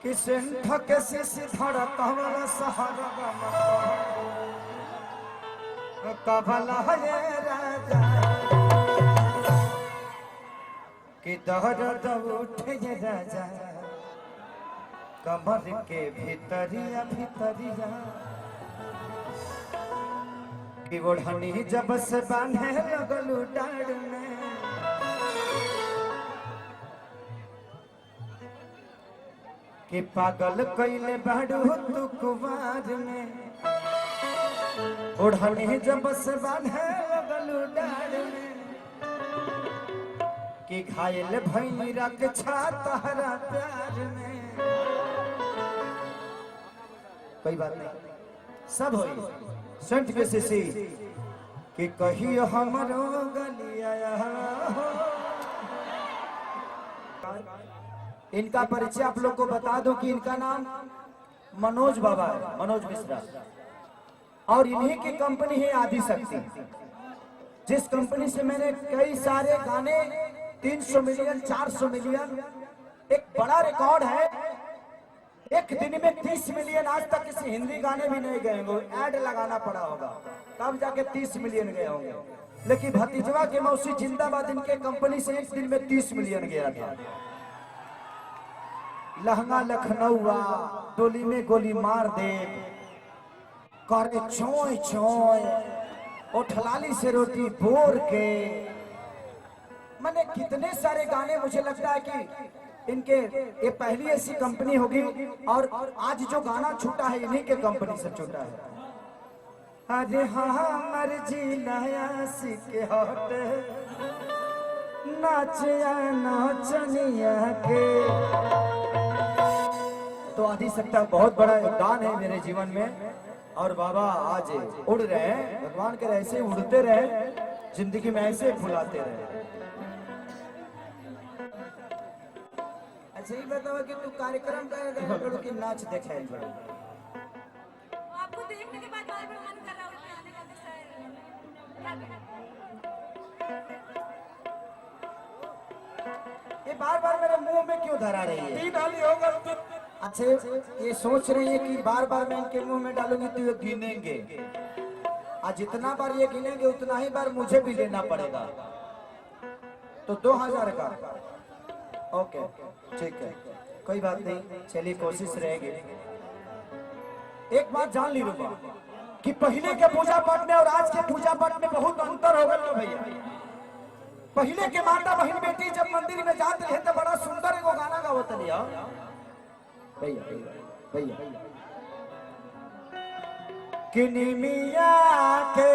किसेंठ के सिसी धड़क वाला सहारा कभला है राजा कि दर्द उठे राजा कमर के भीतरिया भीतरिया कि ओढ़नी जब से बांधे लगलू डाड़ में कि पागल कइले बाड़ू तू कुमार में ओढ़नी जब से बांधे लगलू डाड़ में कि घायल भइनी रक्षा तहरा प्यार में। कोई बात नहीं, सब होई संत के शिशी कि कहियो हमरो गलिया। इनका परिचय आप लोग को बता दूं कि इनका नाम मनोज बाबा है, मनोज मिश्रा, और इन्हीं की कंपनी है आदि शक्ति, जिस कंपनी से मैंने कई सारे गाने 300 मिलियन 400 मिलियन, एक बड़ा रिकॉर्ड है। एक दिन में 30 मिलियन आज तक किसी हिंदी गाने भी नहीं गए होंगे, ऐड लगाना पड़ा होगा तब जाके 30 मिलियन गए होंगे। लेकिन भतीजवा के मौसी जिंदाबाद इनके कंपनी से एक दिन में 30 मिलियन गया था। लहंगा लखनऊआ टोली में गोली मार दे कर चोय चोय ओठलाली से रोटी बोर के, मैंने कितने सारे गाने, मुझे लगता है कि इनके ये पहली ऐसी कंपनी होगी और आज जो गाना छूटा है इन्हीं के कंपनी से छूटा है। अरे हाँ मर्जी नया सीखे हट नाचिया नाचनिया के। तो आदि सकता बहुत बड़ा योगदान है मेरे जीवन में, और बाबा आज उड़ रहे हैं, भगवान करे ऐसे उड़ते रहे, जिंदगी में ऐसे फुलाते रहे। अच्छा ही बताओ कि तू कार्यक्रम करेगा कि नाच देखे आपको देखने के बाद बार-बार मन कर रहा है आने का। ये बार-बार मेरे मुंह में क्यों धरा रही है? 3 हाली होगा तो अच्छा ये सोच रही है कि बार-बार मैं इनके मुंह में डालूंगी तो ये गिनेंगे, आज जितना बार ये गिनेंगे उतना ही बार मुझे भी लेना पड़ेगा। तो 2000 का ओके ठीक है, कोई बात नहीं, चलिए कोशिश रहेगी। एक बात जान ली रूपा कि पहले के पूजा पाठ में और आज के पूजा पाठ में बहुत अंतर हो गया भैया। पहले के माता बहन बेटी जब मंदिर में जाते हैं तो बड़ा सुंदर एगो गाना गावत लिया भैया भैया कि निमिया के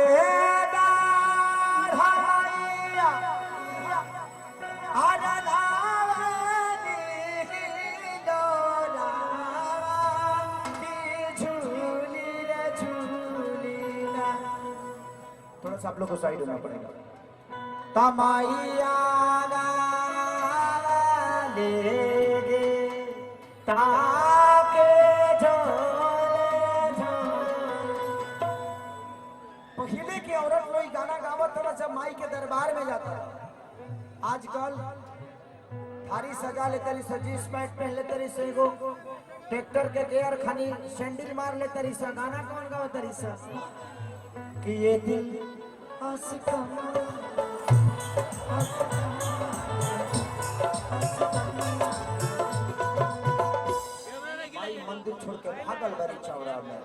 आप लोग को साइड होना पड़ेगा। तमाइया ताके पहले की औरत लोग गाना गावत था जब माई के दरबार में जाता था। आजकल थारी सजा ले तरी से, जींस पैंट पहन ले तरी से, एगो ट्रैक्टर के गियर खानी सैंडल मार ले तरी से, गाना कौन गावा तरी से कि ये दिल मंदिर छोड़ के भागल बड़ी चौड़ा में।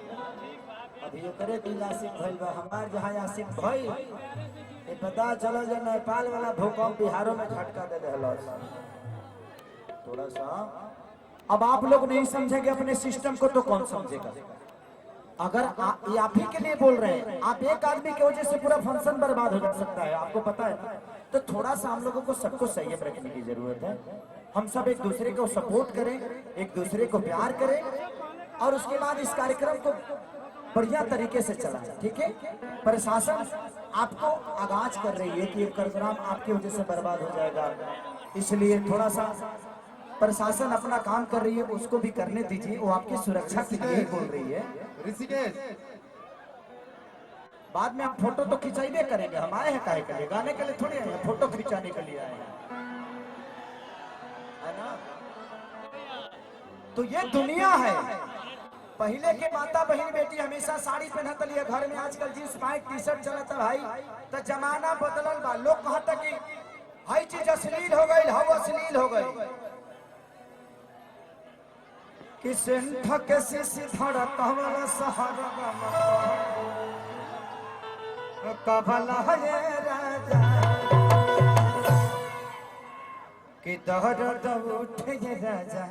अभी ये करे दिल आशिक भइल बा, हमार जहाँ आशिक भइल ये पता चलो जो नेपाल वाला भूकंप बिहारों में झटका दे दिला। थोड़ा सा अब आप लोग नहीं समझेंगे अपने सिस्टम को तो कौन समझेगा? अगर ये आप ही के लिए बोल रहे हैं, आप एक आदमी की वजह से पूरा फंक्शन बर्बाद हो जा सकता है, आपको पता है। तो थोड़ा सा हम लोगों को सबको संयम रखने की जरूरत है। हम सब एक दूसरे को सपोर्ट करें, एक दूसरे को प्यार करें, और उसके बाद इस कार्यक्रम को बढ़िया तरीके से चलाएं, ठीक है? प्रशासन आपको आगाज कर रही है कि ये कार्यक्रम आपकी वजह से बर्बाद हो जाएगा, इसलिए थोड़ा सा प्रशासन अपना काम कर रही है, उसको भी करने दीजिए। वो आपकी सुरक्षा के लिए बोल रही है। ऋषिकेश बाद में हम फोटो तो खिंचाइबे करेंगे, हम आए हैं काहे के लिए? गाने के लिए थोड़ी आए हैं, फोटो खिंचाने के लिए आए हैं, है ना? तो ये दुनिया है। पहले के माता बहन बेटी हमेशा साड़ी पहनत लिए घर में, आजकल जींस पैंट टी शर्ट चलत है भाई। तो जमाना बदलल बा, लोग कहता कि हई चीज अश्लील हो गई, हम अश्लील हो गई। कि सिंठ के सिसी धड़क वाला सहारा कभला है राजा कि दर्द उठे राजा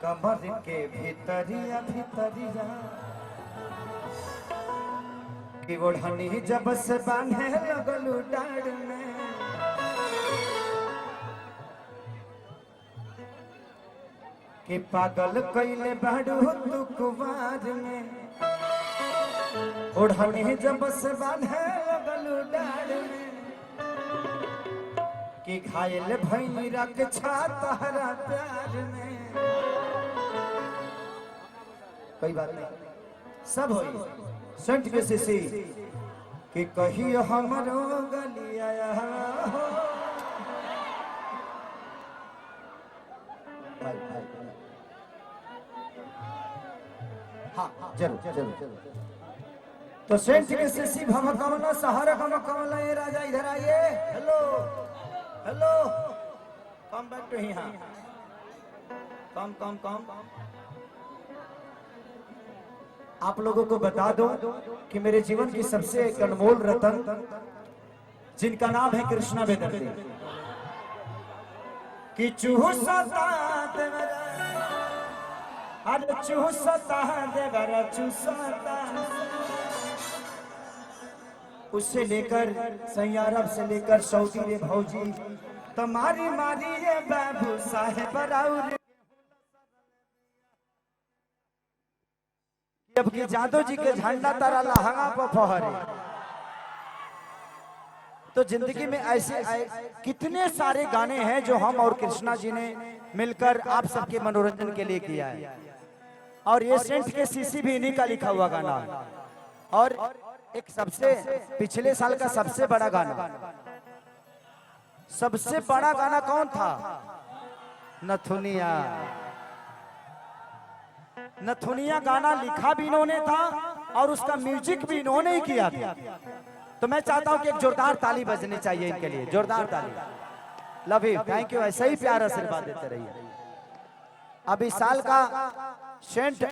कमर के भीतरिया भीतरिया कि ओढ़नी जब से बांधे लगलू डाड़ में कि पागल कइले बाड़ू तू कुमार में। ओढ़नी जब से बांधे लगलू डाड़ में कि घायल भइनी रक्षा तहरा प्यार में। कोई बात नहीं, सब होई संत के शिशी कि कही हमरो गलिया हो। हाँ जरूर जरूर। तो सेंट के शिशी भव कमला सहारा भव कमला, ये राजा इधर आइए। Hello hello, come back to यहाँ, कम कम कम। आप लोगों को बता दो कि मेरे जीवन की सबसे अनमोल रतन जिनका नाम है कृष्णा बेदर्दी, कि चूसता देवरा, अरे चूसता देवरा चूसता, उससे लेकर सैयारब से लेकर सऊदी रे भौजी तुम्हारी मारी ये बाबू साहेब राउर। जबकि जादव जी के झंडा तारा लहंगा पर फहरे। तो जिंदगी में ऐसे कितने सारे गाने हैं जो हम और कृष्णा जी ने मिलकर आप सबके मनोरंजन के लिए किया है। और ये सेंट के सीसी भी इन्हीं का लिखा हुआ गाना है। और एक सबसे पिछले साल का सबसे बड़ा गाना, सबसे बड़ा गाना कौन था? नथुनिया। नथुनिया गाना लिखा भी इन्होंने था और उसका म्यूजिक भी इन्होंने ही किया था। तो मैं चाहता हूं कि एक जोरदार ताली बजनी चाहिए इनके लिए, जोरदार ताली। लव यू, थैंक यू, ऐसा ही प्यार आशीर्वाद देते रहिए। अब इस साल का सेंट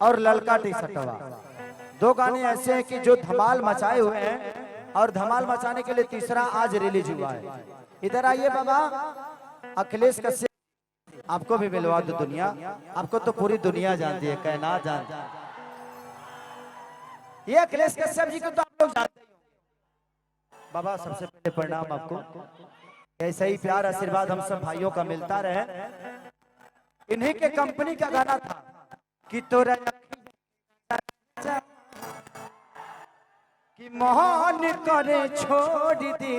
और ललका टी शर्टवा, दो गाने ऐसे हैं कि जो धमाल मचाए हुए हैं और धमाल मचाने के लिए तीसरा आज रिलीज हुआ है। इधर आइए बाबा। अखिलेश कश्यप, आपको भी मिलवा दो दुनिया, आपको तो पूरी दुनिया जानती है, कायनात जानती है। ये अखिलेश कश्यप जी को तो आप लोग जानते हो। बाबा सबसे पहले प्रणाम आपको, ऐसा ही प्यार आशीर्वाद हम सब भाइयों का मिलता रहे। इन्हीं के कंपनी का गाना था कि तोरा कि मोहन करे छोड़ दी,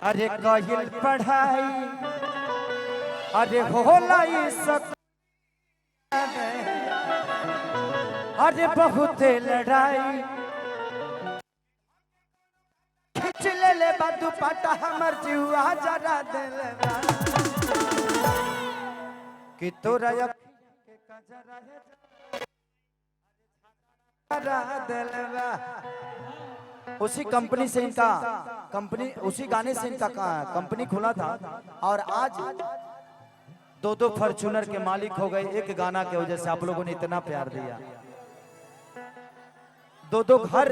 अरे कहिल पढ़ाई, अरे होला ये सब, अरे बहुत लड़ाई, खिंच ले बादू पाटा हमर जीवा जरा दिल कि तोरा उसी कंपनी से इनका उसी गाने से इनका कंपनी खुला था। और आज दो दो फॉर्च्यूनर के मालिक हो गए एक गाना के वजह से। आप लोगों ने इतना प्यार दिया। दो दो घर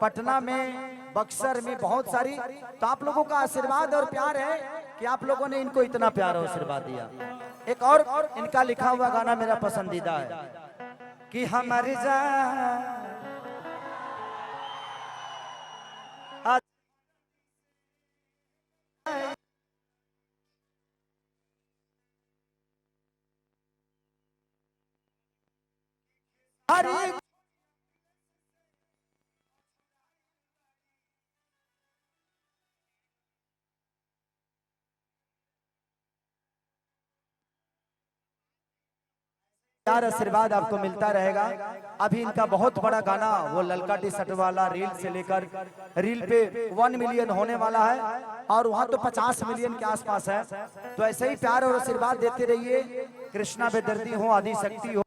पटना में, बक्सर में, बहुत सारी। तो आप लोगों का आशीर्वाद और प्यार है कि आप लोगों ने इनको इतना प्यार और आशीर्वाद दिया। एक और इनका लिखा हुआ गाना मेरा पसंदीदा है कि हमारी जान हरी प्यार आशीर्वाद आपको मिलता रहेगा। अभी इनका बहुत बड़ा गाना वो ललका टी शर्ट वाला रील से लेकर रील पे 1 मिलियन होने वाला है और वहां तो 50 मिलियन के आसपास है। तो ऐसे ही प्यार और आशीर्वाद देते रहिए। कृष्णा बेदर्दी हो, आदि शक्ति हो।